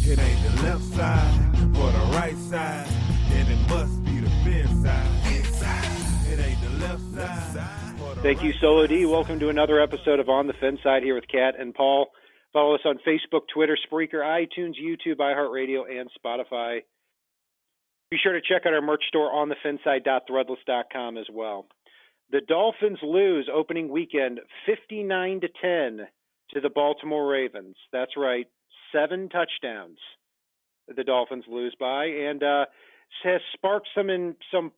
It ain't the left side or the right side, then it must be the FinSide. It ain't the left side or the Thank you, Solo D. Welcome to another episode of On the FinSide here with Kat and Paul. Follow us on Facebook, Twitter, Spreaker, iTunes, YouTube, iHeartRadio, and Spotify. Be sure to check out our merch store on thefinside.threadless.com as well. The Dolphins lose opening weekend 59-10 to the Baltimore Ravens. That's right, 7 touchdowns the Dolphins lose by, and has sparked some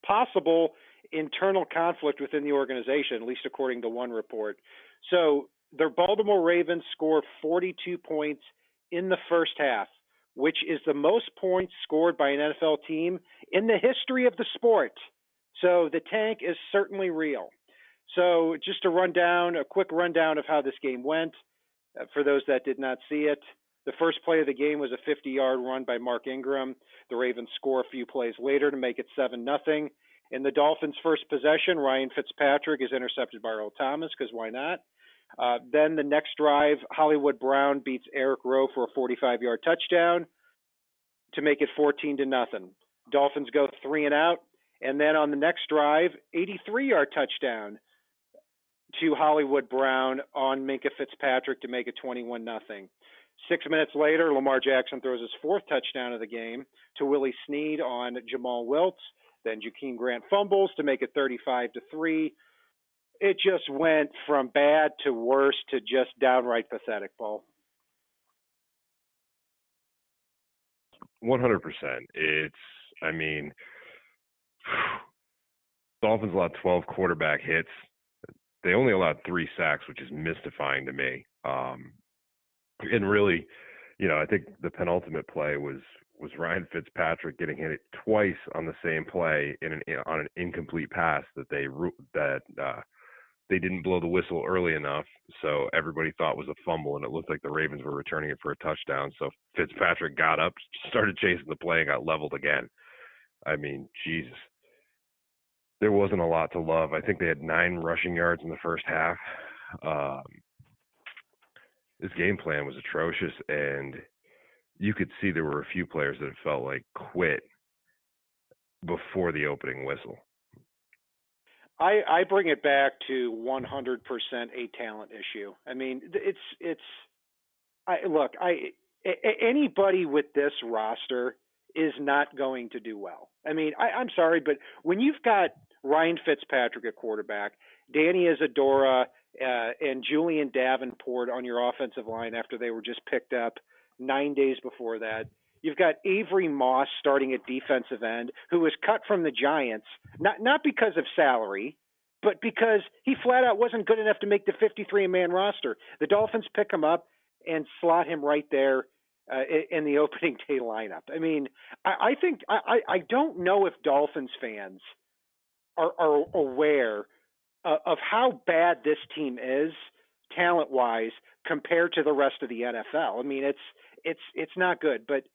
possible internal conflict within the organization, at least according to one report. So the Baltimore Ravens score 42 points in the first half, which is the most points scored by an NFL team in the history of the sport. So the tank is certainly real. So just a quick rundown of how this game went for those that did not see it. The first play of the game was a 50-yard run by Mark Ingram. The Ravens score a few plays later to make it 7-0. In the Dolphins' first possession, Ryan Fitzpatrick is intercepted by Earl Thomas, because why not? Then the next drive, Hollywood Brown beats Eric Rowe for a 45-yard touchdown to make it 14-0. Dolphins go 3-and-out, and then on the next drive, 83-yard touchdown to Hollywood Brown on Minkah Fitzpatrick to make it 21-0. 6 minutes later, Lamar Jackson throws his fourth touchdown of the game to Willie Snead on Jamal Wiltz. Then Jakeem Grant fumbles to make it 35-3. It just went from bad to worse to just downright pathetic, Paul. 100%. Dolphins allowed 12 quarterback hits. They only allowed 3 sacks, which is mystifying to me. And really, I think the penultimate play was Ryan Fitzpatrick getting hit twice on the same play on an incomplete pass that they didn't blow the whistle early enough, so everybody thought was a fumble, and it looked like the Ravens were returning it for a touchdown. So Fitzpatrick got up, started chasing the play, and got leveled again. Jesus. There wasn't a lot to love. I think they had 9 rushing yards in the first half. This game plan was atrocious, and you could see there were a few players that felt like quit before the opening whistle. I bring it back to 100% a talent issue. Anybody with this roster is not going to do well. I'm sorry, but when you've got Ryan Fitzpatrick at quarterback, Danny Isadora and Julian Davenport on your offensive line after they were just picked up 9 days before that. You've got Avery Moss starting at defensive end, who was cut from the Giants, not because of salary, but because he flat out wasn't good enough to make the 53-man roster. The Dolphins pick him up and slot him right there in the opening day lineup. I don't know if Dolphins fans are aware of how bad this team is talent-wise compared to the rest of the NFL. It's not good. But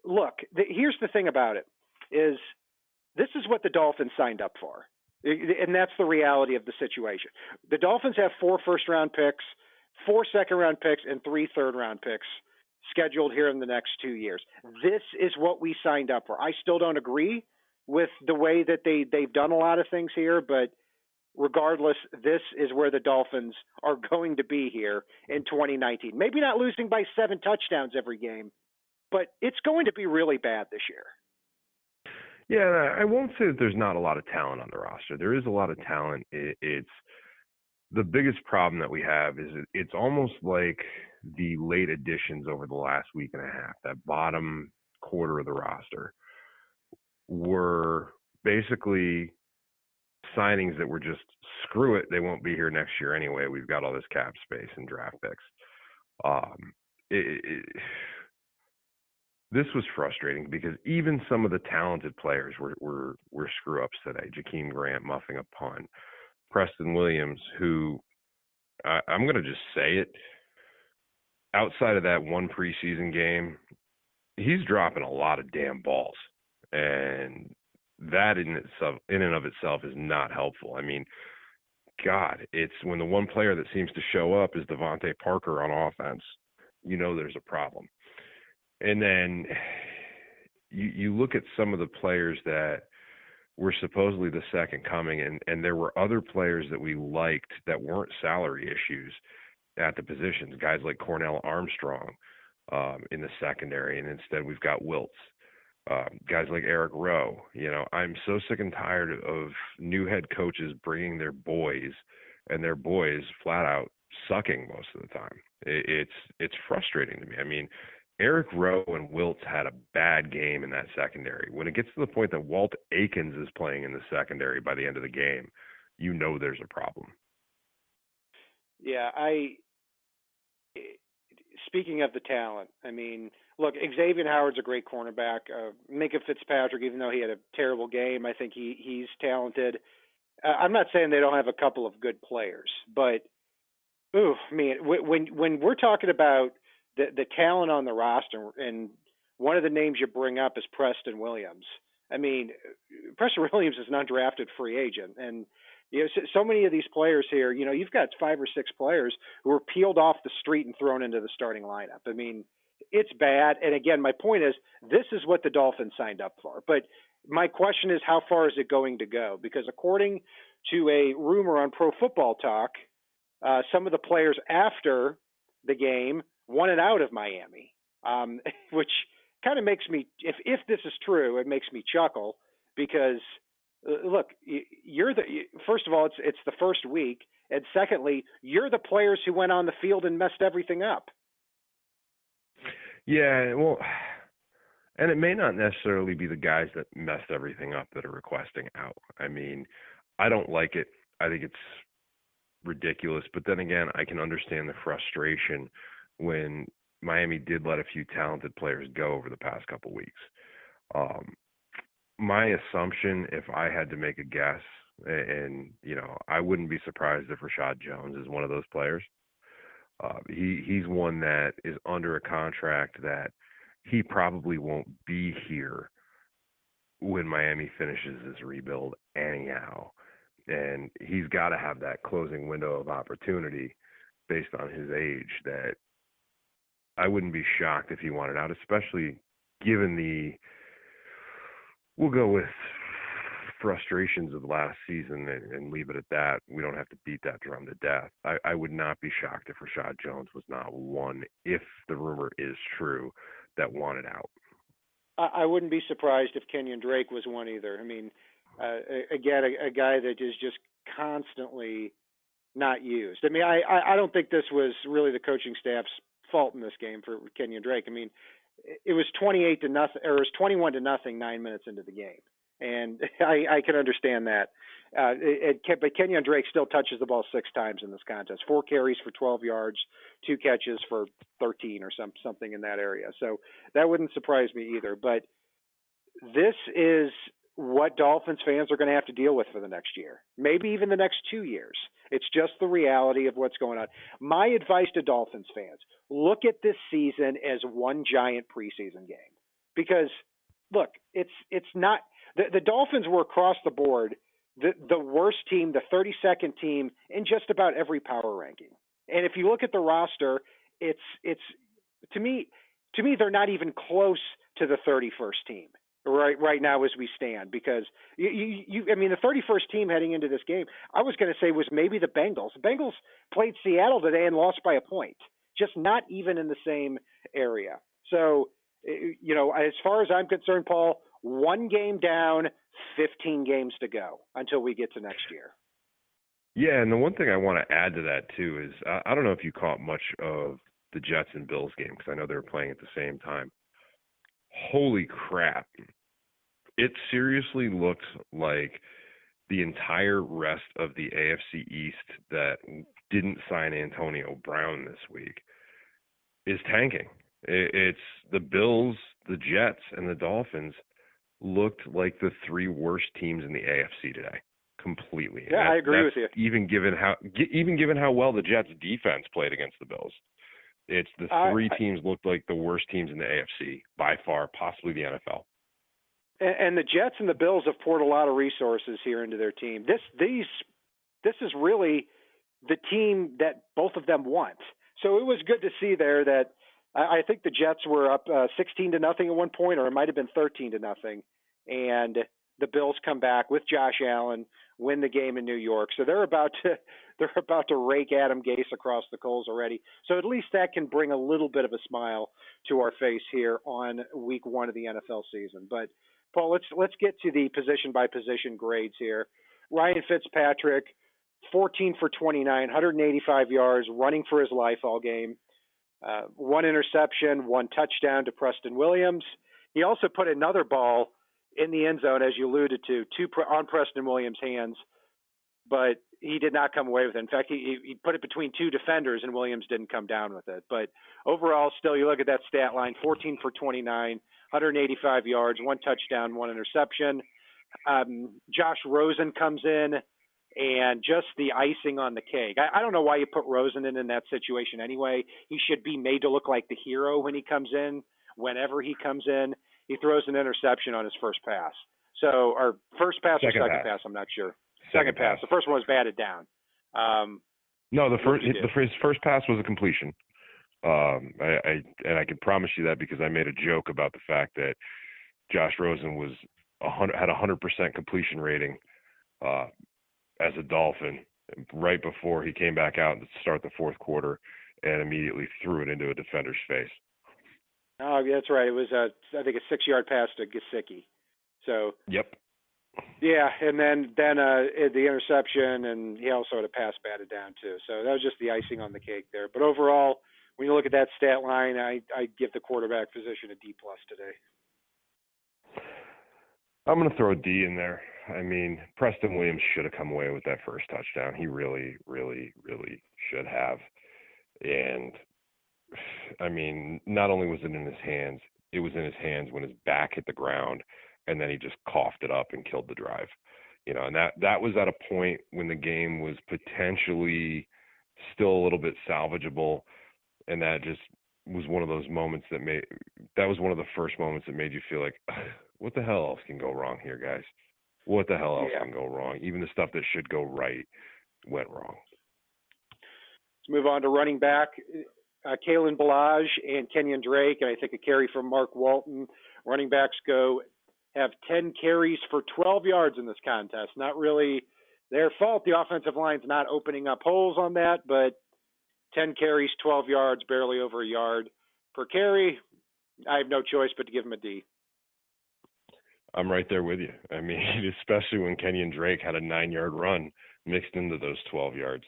look, here's the thing about it, is this is what the Dolphins signed up for. And that's the reality of the situation. The Dolphins have 4 first-round picks, 4 second-round picks, and 3 third-round picks scheduled here in the next 2 years. This is what we signed up for. I still don't agree with the way that they've done a lot of things here, but regardless, this is where the Dolphins are going to be here in 2019. Maybe not losing by 7 touchdowns every game, but it's going to be really bad this year. Yeah, I won't say that there's not a lot of talent on the roster. There is a lot of talent. It's the biggest problem that we have is it's almost like the late additions over the last week and a half, that bottom quarter of the roster, were basically signings that were just, screw it, they won't be here next year anyway. We've got all this cap space and draft picks. This was frustrating because even some of the talented players were screw-ups today. Jakeem Grant muffing a punt. Preston Williams, who, I'm going to just say it, outside of that one preseason game, he's dropping a lot of damn balls. And that in and of itself is not helpful. God, it's when the one player that seems to show up is Devontae Parker on offense, there's a problem. And then you look at some of the players that were supposedly the second coming, and there were other players that we liked that weren't salary issues at the positions, guys like Cornell Armstrong in the secondary, and instead we've got Wiltz. Guys like Eric Rowe. I'm so sick and tired of new head coaches bringing their boys, and their boys flat out sucking most of the time. It's frustrating to me. I mean, Eric Rowe and Wiltz had a bad game in that secondary. When it gets to the point that Walt Aikens is playing in the secondary by the end of the game, there's a problem. Yeah, speaking of the talent, I mean, look, Xavier Howard's a great cornerback. Minka Fitzpatrick, even though he had a terrible game, I think he's talented. I'm not saying they don't have a couple of good players, but when we're talking about the talent on the roster, and one of the names you bring up is Preston Williams. I mean, Preston Williams is an undrafted free agent, and so many of these players here. You've got 5 or 6 players who were peeled off the street and thrown into the starting lineup. I mean, it's bad. And again, my point is, this is what the Dolphins signed up for. But my question is, how far is it going to go? Because according to a rumor on Pro Football Talk, some of the players after the game wanted out of Miami, which kind of makes me, if this is true, it makes me chuckle because look, first of all, it's the first week, and secondly, you're the players who went on the field and messed everything up. Yeah, well, and it may not necessarily be the guys that messed everything up that are requesting out. I mean, I don't like it. I think it's ridiculous. But then again, I can understand the frustration when Miami did let a few talented players go over the past couple weeks. My assumption, if I had to make a guess, and I wouldn't be surprised if Rashad Jones is one of those players. He's one that is under a contract that he probably won't be here when Miami finishes his rebuild anyhow. And he's got to have that closing window of opportunity based on his age that I wouldn't be shocked if he wanted out, especially given we'll go with frustrations of last season and leave it at that. We don't have to beat that drum to death. I would not be shocked if Rashad Jones was not one, if the rumor is true, that wanted out. I wouldn't be surprised if Kenyon Drake was one either. I mean, again, a guy that is just constantly not used. I mean, I don't think this was really the coaching staff's fault in this game for Kenyon Drake. I mean, it was 28-0, or it was 21-0 9 minutes into the game, and I can understand that. But Kenyon Drake still touches the ball 6 times in this contest: 4 carries for 12 yards, 2 catches for 13 or something in that area. So that wouldn't surprise me either. But this is what Dolphins fans are going to have to deal with for the next year, maybe even the next 2 years. It's just the reality of what's going on. My advice to Dolphins fans: look at this season as one giant preseason game. Because, look, it's not – the Dolphins were across the board the worst team, the 32nd team in just about every power ranking. And if you look at the roster, it's to me they're not even close to the 31st team right now as we stand, because I mean, the 31st team heading into this game, I was going to say, was maybe the Bengals. The Bengals played Seattle today and lost by a point, just not even in the same area. So, as far as I'm concerned, Paul, 1 game down, 15 games to go until we get to next year. Yeah, and the one thing I want to add to that too is I don't know if you caught much of the Jets and Bills game, because I know they were playing at the same time. Holy crap. It seriously looked like the entire rest of the AFC East that didn't sign Antonio Brown this week is tanking. It's the Bills, the Jets, and the Dolphins looked like the 3 worst teams in the AFC today, completely. Yeah, I agree with you. Even given how well the Jets defense played against the Bills. It's the 3 teams looked like the worst teams in the AFC by far, possibly the NFL. And the Jets and the Bills have poured a lot of resources here into their team. This is really the team that both of them want. So it was good to see there that I think the Jets were up 16 to nothing at one point, or it might have been 13 to nothing, and the Bills come back with Josh Allen, win the game in New York. So they're about to rake Adam Gase across the coals already. So at least that can bring a little bit of a smile to our face here on week 1 of the NFL season. But Paul, let's get to the position by position grades here. Ryan Fitzpatrick, 14 for 29, 185 yards, running for his life all game. 1 interception, 1 touchdown to Preston Williams. He also put another ball in the end zone, as you alluded to, on Preston Williams' hands, but he did not come away with it. In fact, he put it between 2 defenders, and Williams didn't come down with it. But overall, still, you look at that stat line, 14 for 29, 185 yards, 1 touchdown, 1 interception. Josh Rosen comes in, and just the icing on the cake. I don't know why you put Rosen in that situation anyway. He should be made to look like the hero when he comes in, whenever he comes in. He throws an interception on his first pass. So, or first pass or second pass, I'm not sure. Second pass. The first one was batted down. No, the first pass was a completion. I can promise you that because I made a joke about the fact that Josh Rosen had 100% completion rating as a Dolphin right before he came back out to start the fourth quarter and immediately threw it into a defender's face. Oh, yeah, that's right. It was, I think, a 6-yard pass to Gesicki. So. Yep. Yeah, and then the interception, and he also had a pass batted down too. So that was just the icing on the cake there. But overall, when you look at that stat line, I give the quarterback position a D+ today. I'm going to throw a D in there. I mean, Preston Williams should have come away with that first touchdown. He really, really, really should have. And, I mean, not only was it in his hands, it was in his hands when his back hit the ground, and then he just coughed it up and killed the drive. You know, and that was at a point when the game was potentially still a little bit salvageable, and that just was one of those moments that was one of the first moments that made you feel like, what the hell else can go wrong here, guys? What the hell else can go wrong? Even the stuff that should go right went wrong. Let's move on to running back. Kalen Ballage and Kenyon Drake, and I think a carry from Mark Walton. Running backs have 10 carries for 12 yards in this contest. Not really their fault. The offensive line's not opening up holes on that, but 10 carries, 12 yards, barely over a yard per carry. I have no choice but to give him a D. I'm right there with you. I mean, especially when Kenyon Drake had a 9-yard run mixed into those 12 yards.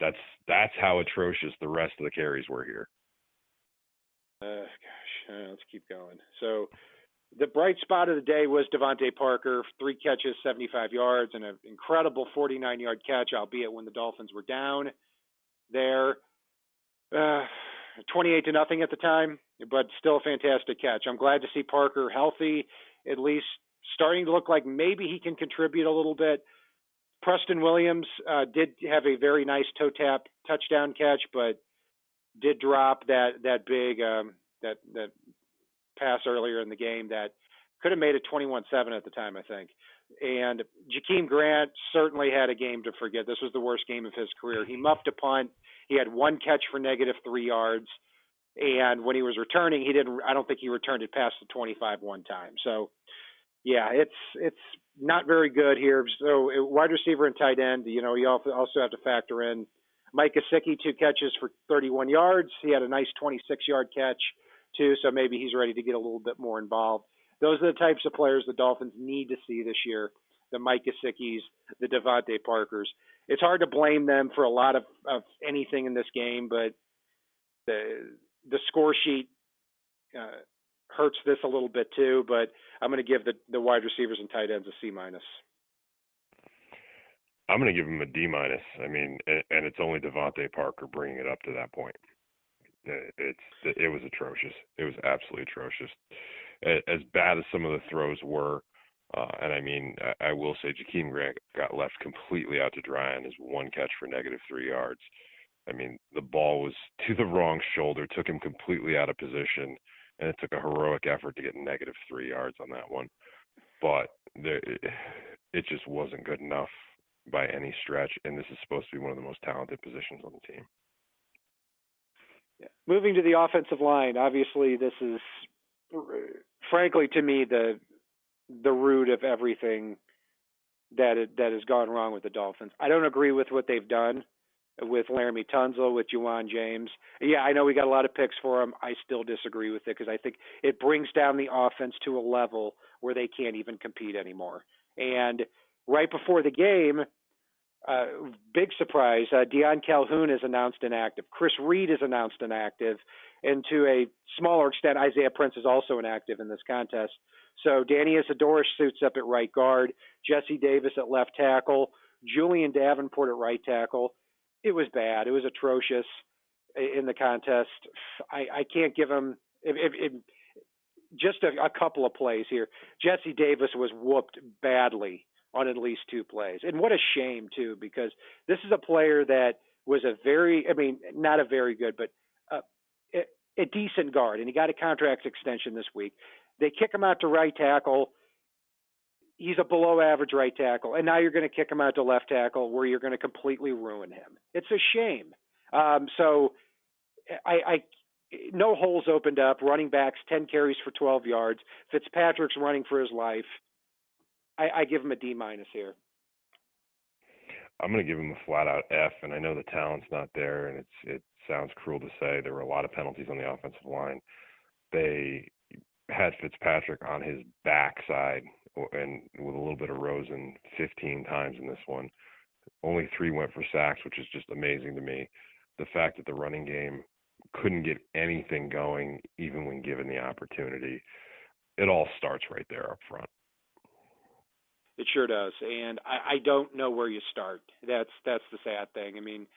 That's how atrocious the rest of the carries were here. Let's keep going. So the bright spot of the day was Devontae Parker, 3 catches, 75 yards, and an incredible 49-yard catch, albeit when the Dolphins were down there. 28 to nothing at the time, but still a fantastic catch. I'm glad to see Parker healthy, at least starting to look like maybe he can contribute a little bit. Preston Williams did have a very nice toe tap touchdown catch, but did drop that big that pass earlier in the game that could have made it 21-7 at the time, I think. And Jakeem Grant certainly had a game to forget. This was the worst game of his career. He muffed a punt. He had 1 catch for -3 yards. And when he was returning, I don't think he returned it past the 25 one time. So, yeah, it's not very good here. So wide receiver and tight end, you also have to factor in Mike Gesicki, 2 catches for 31 yards. He had a nice 26-yard catch, too, so maybe he's ready to get a little bit more involved. Those are the types of players the Dolphins need to see this year, the Mike Gesickis, the Devontae Parkers. It's hard to blame them for a lot of anything in this game, but the score sheet hurts this a little bit too, but I'm going to give the wide receivers and tight ends a C-. I'm going to give him a D-. I mean, and it's only Devontae Parker bringing it up to that point. It was atrocious. It was absolutely atrocious. As bad as some of the throws were, and I mean, I will say Jakeem Grant got left completely out to dry on his 1 catch for -3 yards. I mean, the ball was to the wrong shoulder, took him completely out of position, and it took a heroic effort to get -3 yards on that one. But it just wasn't good enough by any stretch, and this is supposed to be one of the most talented positions on the team. Yeah. Moving to the offensive line, obviously this is, frankly, to me, the root of everything that has gone wrong with the Dolphins. I don't agree with what they've done with Laramie Tunzel, with Juwan James. Yeah, I know we got a lot of picks for him. I still disagree with it because I think it brings down the offense to a level where they can't even compete anymore. And right before the game, uh, big surprise, Deion Calhoun is announced inactive. Chris Reed is announced inactive. And to a smaller extent, Isaiah Prince is also inactive in this contest. So Danny Isidora suits up at right guard, Jesse Davis at left tackle, Julian Davenport at right tackle. It was bad. It was atrocious in the contest. I can't give him just a couple of plays here. Jesse Davis was whooped badly on at least two plays. And what a shame, too, because this is a player that was not a very good, but a decent guard, and he got a contract extension this week. They kick him out to right tackle. He's a below average right tackle, and now you're going to kick him out to left tackle where you're going to completely ruin him. It's a shame. So I no holes opened up. Running backs, 10 carries for 12 yards. Fitzpatrick's running for his life. I give him a D- here. I'm going to give him a flat out F, and I know the talent's not there, and it sounds cruel to say there were a lot of penalties on the offensive line. They had Fitzpatrick on his backside and with a little bit of Rosen 15 times in this one. Only 3 went for sacks, which is just amazing to me. The fact that the running game couldn't get anything going even when given the opportunity. It all starts right there up front. It sure does, and I don't know where you start. That's the sad thing. I mean,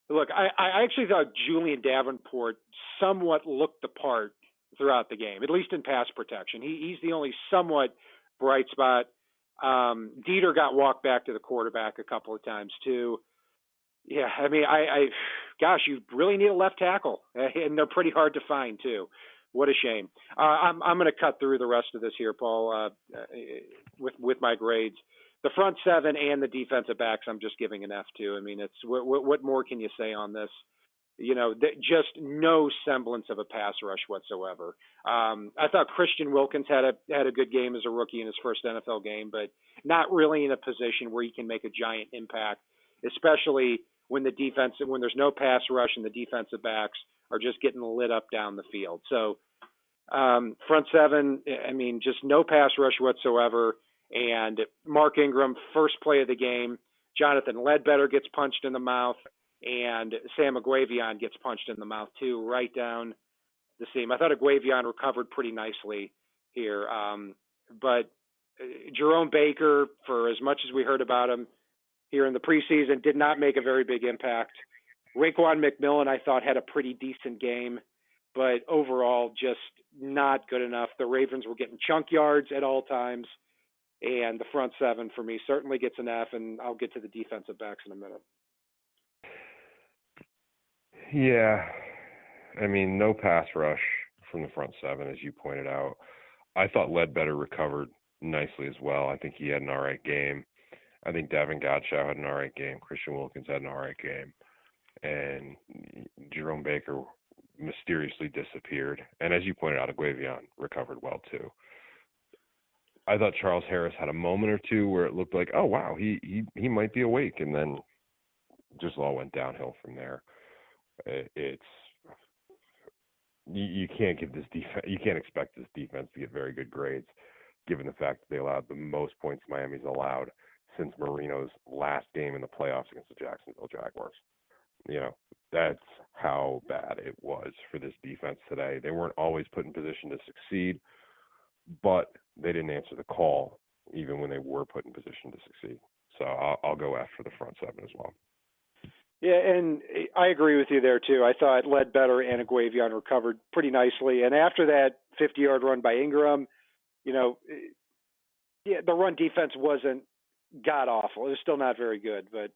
look, I actually thought Julian Davenport somewhat looked the part throughout the game, at least in pass protection. He's the only somewhat bright spot. Dieter got walked back to the quarterback a couple of times too. Yeah, I mean, gosh, you really need a left tackle, and they're pretty hard to find too. What a shame. I'm going to cut through the rest of this here, Paul, with my grades. The front seven and the defensive backs, I'm just giving an F to. I mean, it's what more can you say on this? You know, just no semblance of a pass rush whatsoever. I thought Christian Wilkins had a good game as a rookie in his first NFL game, but not really in a position where he can make a giant impact, especially when there's no pass rush and the defensive backs are just getting lit up down the field. So front seven, I mean, just no pass rush whatsoever. And Mark Ingram, first play of the game, Jonathan Ledbetter gets punched in the mouth, and Sam Aguavion gets punched in the mouth too, right down the seam. I thought Aguavion recovered pretty nicely here. But Jerome Baker, for as much as we heard about him here in the preseason, did not make a very big impact. Raekwon McMillan, I thought, had a pretty decent game, but overall just not good enough. The Ravens were getting chunk yards at all times, and the front seven for me certainly gets an F, and I'll get to the defensive backs in a minute. Yeah, I mean, no pass rush from the front seven, as you pointed out. I thought Ledbetter recovered nicely as well. I think he had an all right game. I think Davin Godchow had an all right game. Christian Wilkins had an all right game. And Jerome Baker mysteriously disappeared. And as you pointed out, Aguavion recovered well too. I thought Charles Harris had a moment or two where it looked like, oh wow, he might be awake, and then just all went downhill from there. It's you can't give this defense, you can't expect this defense to get very good grades, given the fact that they allowed the most points Miami's allowed since Marino's last game in the playoffs against the Jacksonville Jaguars. You know, that's how bad it was for this defense today. They weren't always put in position to succeed, but they didn't answer the call even when they were put in position to succeed. So I'll go F for the front seven as well. Yeah, and I agree with you there too. I thought Ledbetter and Aguavion recovered pretty nicely. And after that 50-yard run by Ingram, you know, yeah, the run defense wasn't god awful. It was still not very good, but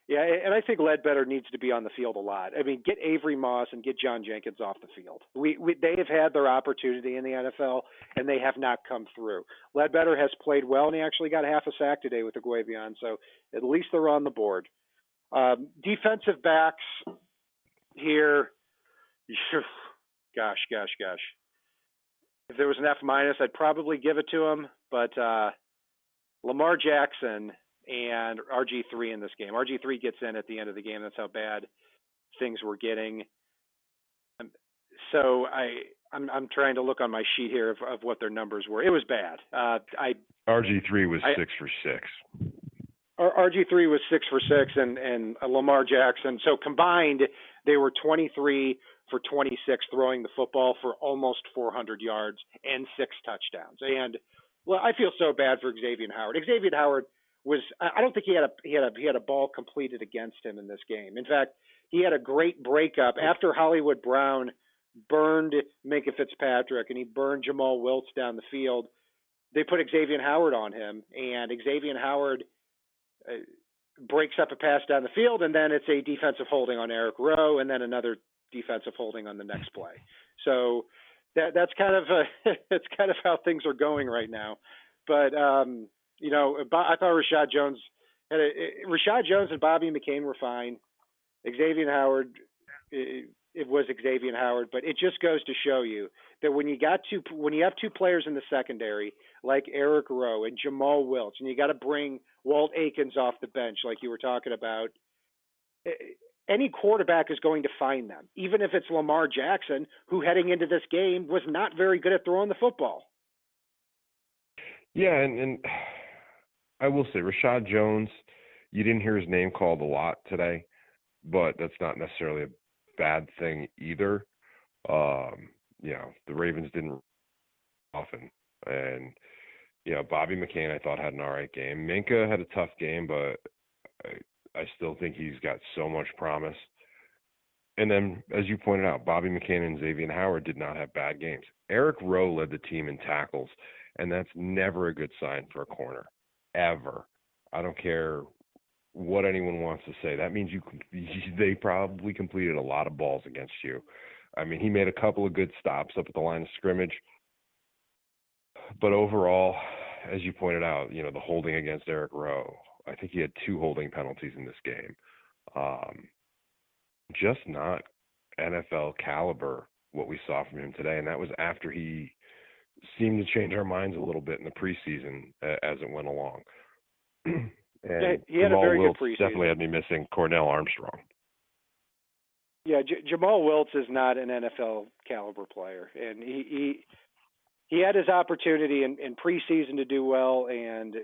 yeah, and I think Ledbetter needs to be on the field a lot. I mean, get Avery Moss and get John Jenkins off the field. They have had their opportunity in the NFL, and they have not come through. Ledbetter has played well, and he actually got half a sack today with Aguavion, so at least they're on the board. Defensive backs here, Gosh. If there was an F minus, I'd probably give it to him. But Lamar Jackson and RG3 in this game. RG3 gets in at the end of the game. That's how bad things were getting. So I'm trying to look on my sheet here of what their numbers were. It was bad. RG3 was 6 for 6. RG3 was 6 for 6, and Lamar Jackson. So combined, they were 23 for 26 throwing the football for almost 400 yards and 6 touchdowns. And well, I feel so bad for Xavier Howard. Xavier Howard was, I don't think he had a ball completed against him in this game. In fact, he had a great breakup after Hollywood Brown burned Minka Fitzpatrick and he burned Jamal Wiltz down the field. They put Xavier Howard on him, and Xavier Howard breaks up a pass down the field, and then it's a defensive holding on Eric Rowe, and then another defensive holding on the next play. So that's kind of that's kind of how things are going right now. But I thought Rashad Jones and Bobby McCain were fine. Xavier Howard, it was Xavier Howard, but it just goes to show you that when you have two players in the secondary like Eric Rowe and Jamal Wiltz, and you got to bring Walt Aikens off the bench like you were talking about, any quarterback is going to find them, even if it's Lamar Jackson, who heading into this game was not very good at throwing the football. Yeah, and I will say Rashad Jones, you didn't hear his name called a lot today, but that's not necessarily a bad thing either. The Ravens didn't often, and Bobby McCain I thought had an all right game. Minka had a tough game, but I still think he's got so much promise. And then, as you pointed out, Bobby McCain and Xavier Howard did not have bad games. Eric Rowe led the team in tackles, and that's never a good sign for a corner, ever. I don't care what anyone wants to say. That means they probably completed a lot of balls against you. I mean, he made a couple of good stops up at the line of scrimmage. But overall, as you pointed out, the holding against Eric Rowe, I think he had 2 holding penalties in this game. Just not NFL caliber what we saw from him today. And that was after he seemed to change our minds a little bit in the preseason as it went along. And he had a very good preseason. Definitely had me missing Cornell Armstrong. Yeah, Jamal Wiltz is not an NFL caliber player, and he had his opportunity in preseason to do well, and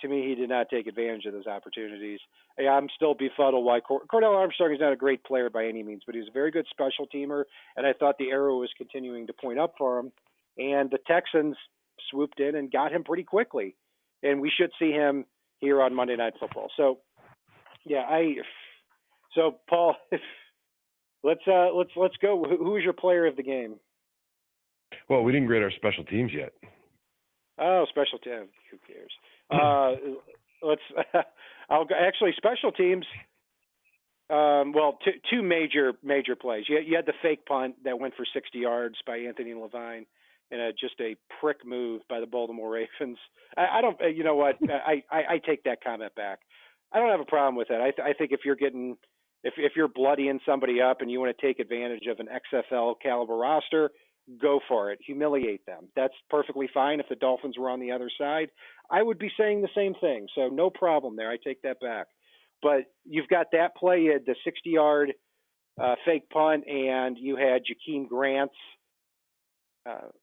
to me, he did not take advantage of those opportunities. I'm still befuddled why Cornell Armstrong is not a great player by any means, but he's a very good special teamer, and I thought the arrow was continuing to point up for him, and the Texans swooped in and got him pretty quickly, and we should see him here on Monday Night Football. So, yeah, so Paul, let's go. Who is your player of the game? Well, we didn't grade our special teams yet. Oh, special teams. Who cares? I'll go. Actually, special teams. Two major plays. You had the fake punt that went for 60 yards by Anthony Levine, and just a prick move by the Baltimore Ravens. I don't. You know what? I take that comment back. I don't have a problem with that. I think if you're bloodying somebody up and you want to take advantage of an XFL caliber roster, go for it. Humiliate them. That's perfectly fine. If the Dolphins were on the other side, I would be saying the same thing. So no problem there. I take that back. But you've got that play. You had the 60-yard fake punt, and you had Jakeem Grant's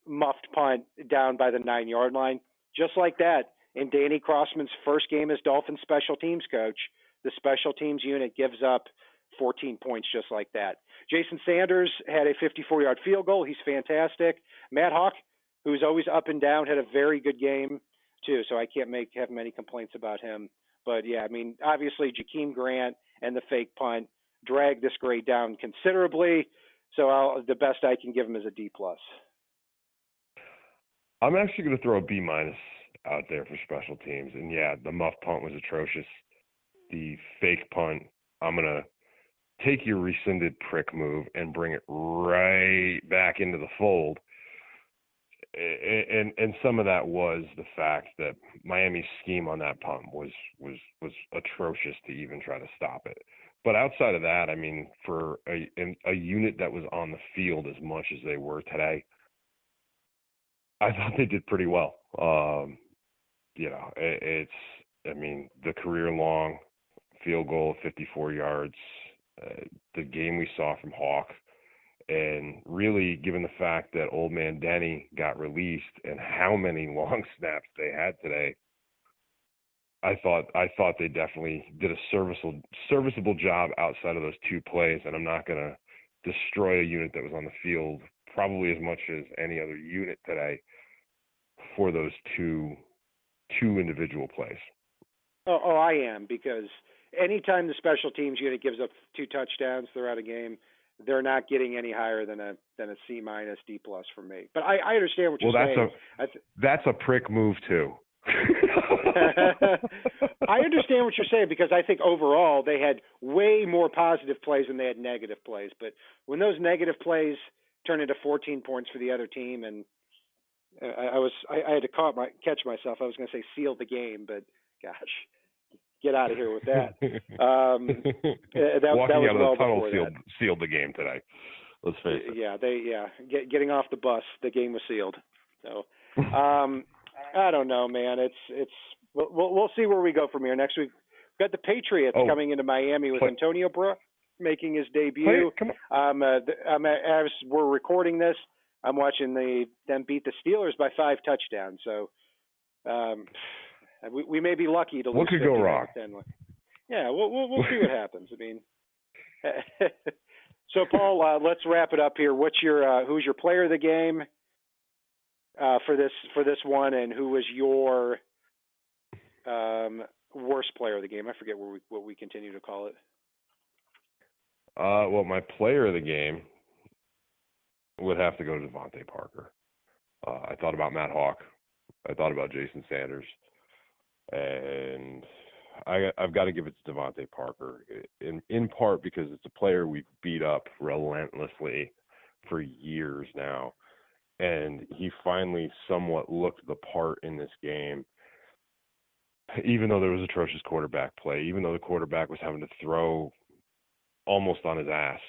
muffed punt down by the 9-yard line. Just like that, in Danny Crossman's first game as Dolphins special teams coach, the special teams unit gives up 14 points just like that. Jason Sanders had a 54-yard field goal. He's fantastic. Matt Hawk, who's always up and down, had a very good game too, so I can't have many complaints about him. But, yeah, I mean, obviously Jakeem Grant and the fake punt dragged this grade down considerably, so the best I can give him is a D+. I'm actually going to throw a B- out there for special teams. And, yeah, the muff punt was atrocious. The fake punt, I'm going to take your rescinded prick move and bring it right back into the fold. And some of that was the fact that Miami's scheme on that punt was atrocious to even try to stop it. But outside of that, I mean, for a unit that was on the field as much as they were today, I thought they did pretty well. I mean, the career-long field goal of 54 yards, the game we saw from Hawk, and really, given the fact that old man Denny got released and how many long snaps they had today, I thought they definitely did a serviceable job outside of those two plays, and I'm not going to destroy a unit that was on the field probably as much as any other unit today for those two individual plays. Oh, I am, because anytime the special teams unit gives up 2 touchdowns throughout a game, they're not getting any higher than a C minus, D plus from me. But I understand what you're saying. That's a prick move too. I understand what you're saying, because I think overall they had way more positive plays than they had negative plays. But when those negative plays turn into 14 points for the other team, and I had to catch myself. I was going to say seal the game, but gosh, get out of here with that. Walking was out of well the tunnel before sealed the game today. Let's face it. Getting off the bus, the game was sealed. So I don't know, man. We'll see where we go from here. Next week, we've got the Patriots coming into Miami with Antonio Brown making his debut. As we're recording this, I'm watching them beat the Steelers by 5 touchdowns. So we may be lucky to lose. What could go wrong? Yeah, we'll see what happens. I mean, so Paul, let's wrap it up here. What's who's your player of the game for this one, and who was your worst player of the game? I forget what we continue to call it. Well, my player of the game would have to go to Devontae Parker. I thought about Matt Hawk. I thought about Jason Sanders. And I've got to give it to Devontae Parker, in part because it's a player we've beat up relentlessly for years now. And he finally somewhat looked the part in this game, even though there was atrocious quarterback play, even though the quarterback was having to throw almost on his ass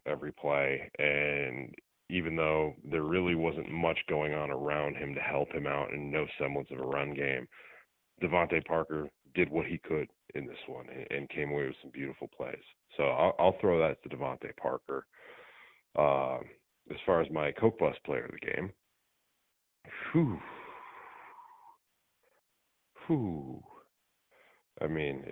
every play, and even though there really wasn't much going on around him to help him out and no semblance of a run game, Devontae Parker did what he could in this one and came away with some beautiful plays. So I'll throw that to Devontae Parker. As far as my Coke Bus player of the game, I mean,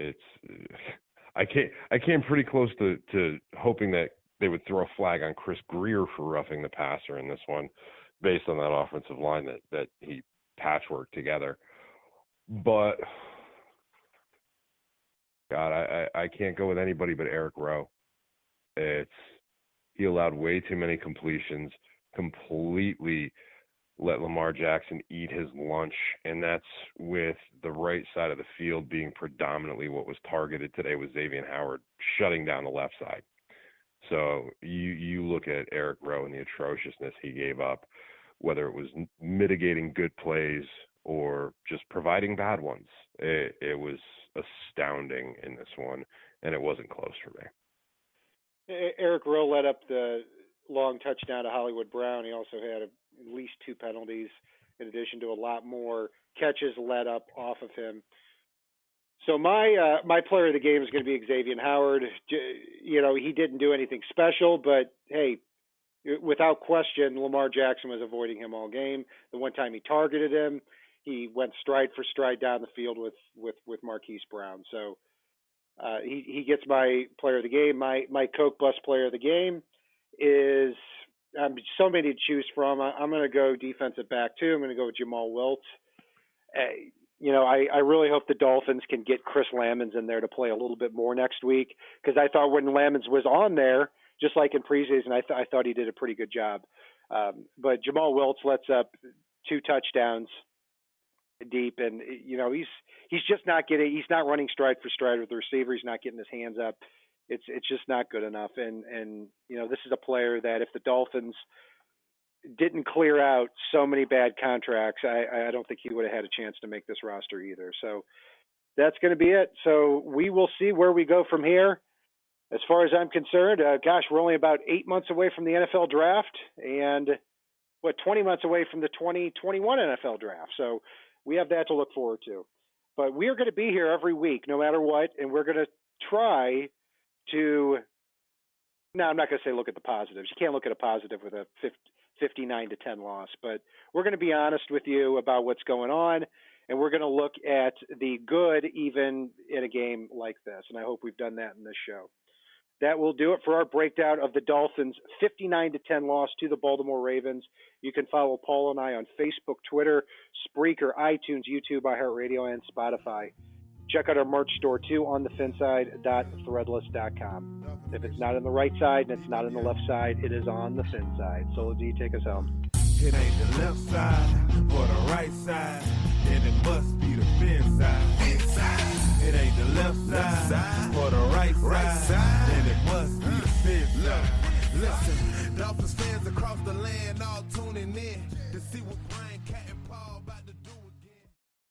I came pretty close to hoping that they would throw a flag on Chris Greer for roughing the passer in this one, based on that offensive line that he patchworked together. But God, I can't go with anybody but Eric Rowe. He allowed way too many completions, completely let Lamar Jackson eat his lunch, and that's with the right side of the field being predominantly what was targeted today with Xavier Howard shutting down the left side. So you look at Eric Rowe and the atrociousness he gave up, whether it was mitigating good plays or just providing bad ones. It was astounding in this one, and it wasn't close for me. Eric Rowe led up the long touchdown to Hollywood Brown. He also had at least 2 penalties, in addition to a lot more catches led up off of him. So my player of the game is going to be Xavier Howard. You know, he didn't do anything special, but hey, without question, Lamar Jackson was avoiding him all game. The one time he targeted him, he went stride for stride down the field with Marquise Brown. So he gets my player of the game. My Coke Bus player of the game is so many to choose from. I'm going to go defensive back too. I'm going to go with Jamal Wiltz. You know, I really hope the Dolphins can get Chris Lammons in there to play a little bit more next week, because I thought when Lammons was on there, just like in preseason, I thought he did a pretty good job. But Jamal Wiltz lets up 2 touchdowns deep, and you know he's just not getting. He's not running stride for stride with the receiver. He's not getting his hands up. It's just not good enough. And you know, this is a player that if the Dolphins didn't clear out so many bad contracts, I don't think he would have had a chance to make this roster either. So that's going to be it. So we will see where we go from here. as far as I'm concerned, gosh, we're only about 8 months away from the NFL draft and 20 months away from the 2021 NFL draft. So we have that to look forward to. But we're going to be here every week, no matter what, and we're going to try to – no, I'm not going to say look at the positives. You can't look at a positive with a 59-10 loss. But we're going to be honest with you about what's going on, and we're going to look at the good even in a game like this. And I hope we've done that in this show. That will do it for our breakdown of the Dolphins' 59-10 loss to the Baltimore Ravens. You can follow Paul and I on Facebook, Twitter, Spreaker, iTunes, YouTube, iHeartRadio, and Spotify. Check out our merch store, too, on the FinSide.threadless.com. If it's not on the right side and it's not on the left side, it is on the FinSide. So, do you take us home? It ain't the left side